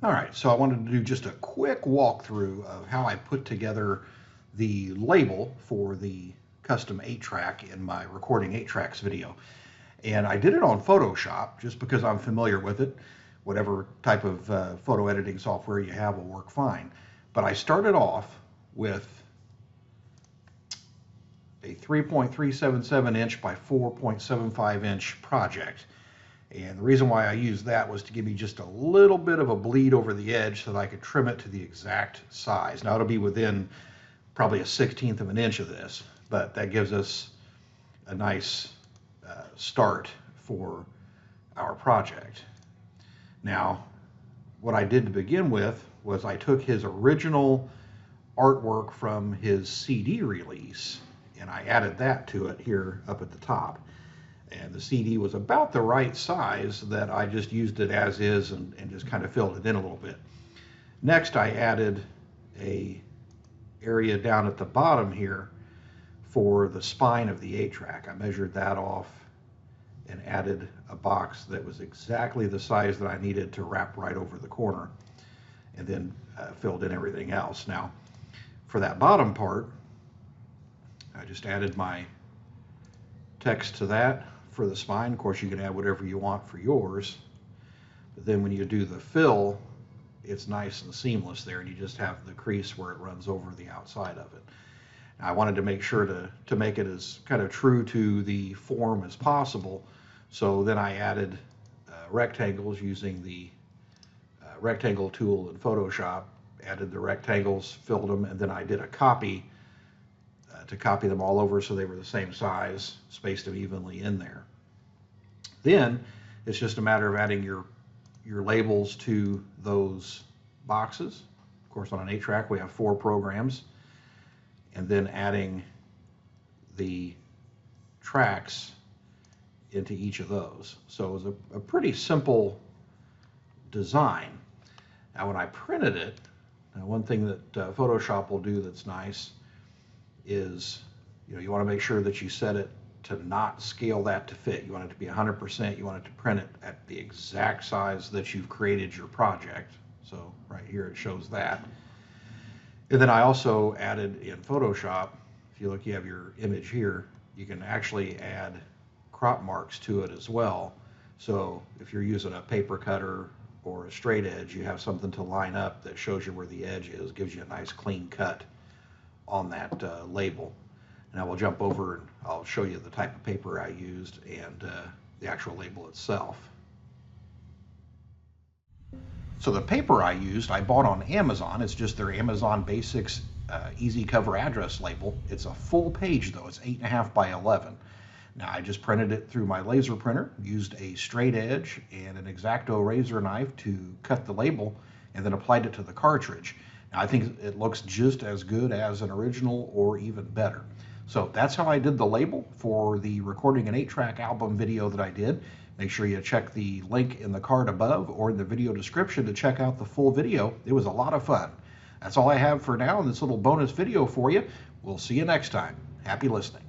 All right, so I wanted to do just a quick walkthrough of how I put together the label for the custom 8-track in my recording 8-tracks video. And I did it on Photoshop just because I'm familiar with it. Whatever type of photo editing software you have will work fine. But I started off with a 3.377 inch by 4.75 inch project. And the reason why I used that was to give me just a little bit of a bleed over the edge so that I could trim it to the exact size. Now it'll be within probably a 1/16 of an inch of this, but that gives us a nice start for our project. Now, what I did to begin with was I took his original artwork from his CD release and I added that to it here up at the top. And the CD was about the right size that I just used it as is and just kind of filled it in a little bit. Next, I added a area down at the bottom here for the spine of the 8-track. I measured that off and added a box that was exactly the size that I needed to wrap right over the corner, and then filled in everything else. Now, for that bottom part, I just added my text to that for the spine. Of course, you can add whatever you want for yours, but then when you do the fill, it's nice and seamless there, and you just have the crease where it runs over the outside of it. Now, I wanted to make sure to make it as kind of true to the form as possible, so then I added rectangles using the rectangle tool in Photoshop, added the rectangles, filled them, and then I did a copy to copy them all over so they were the same size, spaced them evenly in there. Then it's just a matter of adding your labels to those boxes. Of course, on an 8-track we have 4 programs, and then adding the tracks into each of those. So it was a pretty simple design. Now when I printed it, one thing that Photoshop will do that's nice is, you want to make sure that you set it to not scale that to fit. You want it to be 100%. You want it to print it at the exact size that you've created your project. So right here it shows that. And then I also added in Photoshop, if you look, you have your image here, you can actually add crop marks to it as well. So if you're using a paper cutter or a straight edge, you have something to line up that shows you where the edge is, gives you a nice clean cut on that label. And I will jump over and I'll show you the type of paper I used and the actual label itself. So the paper I used, I bought on Amazon. It's just their Amazon Basics Easy Cover Address label. It's a full page though. It's 8.5 by 11. Now I just printed it through my laser printer, used a straight edge and an X-Acto razor knife to cut the label, and then applied it to the cartridge. Now I think it looks just as good as an original or even better. So that's how I did the label for the recording an 8-track album video that I did. Make sure you check the link in the card above or in the video description to check out the full video. It was a lot of fun. That's all I have for now in this little bonus video for you. We'll see you next time. Happy listening.